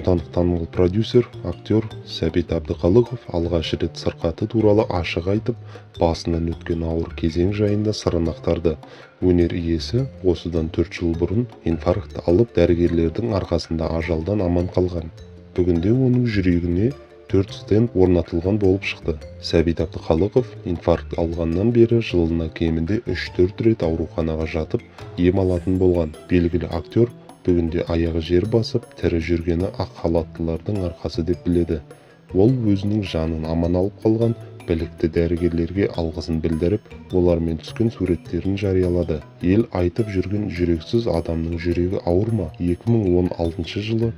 отандық танымал продюсер, актер Сәбит Әбдіқалықов алғаш рет сырқаты туралы ашық айтып, басынан өткен ауыр кезең жайында сырын ақтарды. Өнер иесі осыдан 4 жыл бұрын инфаркт алып, дәрігерлердің арқасында ажалдан аман қалған. Бүгінде оның жүрегіне 4 стенд орнатылған болып шықты. Сәбит Әбдіқалықов инфаркт алғаннан бері жылына кемінде 3-4 рет ауруханаға жатып, ем алатын болған. Белгілі актер бүгінде аяғы жер басып, тірі жүргені ақ халаттылардың арқасы деп біледі. Ол өзінің жанын аман алып қалған білікті дәрігерлерге алғысын білдіріп, олармен түскен суреттерін жариялады. Ел айтып жүрген жүрексіз адамның жүрегі ауыр ма? 2016 жылы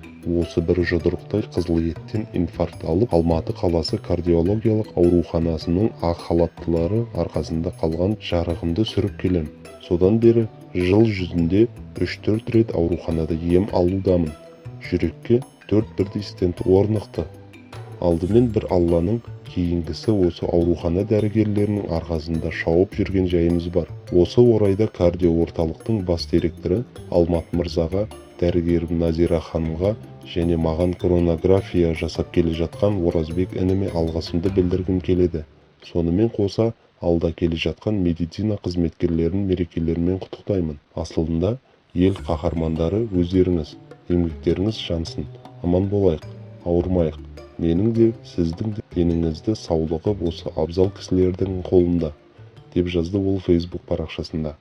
осы бір жұдырықтай қызыл еттен инфаркт алып, Алматы қаласы кардиологиялық ауруханасының ақ халаттылары арқасында қалған жарығымды сүріп келем. Содан бері жыл жүзінде 3-4 рет ауруханада ем алудамын. Жүрекке 4 бірдей стенд орнықты. Алдымен бір Алланың, кейінгісі осы аурухана дәрігерлерінің арқасында шауып жүрген жайымыз бар. Осы орайда кардиоорталықтың бас директоры Алмат мырзаға, дәрігерім Назира ханымға және маған коронография жасап келе жатқан Оразбек ініме алғысымды білдіргім келеді. Сонымен қоса, алда келе жатқан медицина қызметкерлерін мерекелерімен құттықтаймын. Асылында ел қаһармандары өздеріңіз, еңбектеріңіз жансын, аман болайық, ауырмайық. Менің де, сіздің де деніңізді саулығы осы абзал кісілердің қолында, деп жазды ол Facebook парақшасында.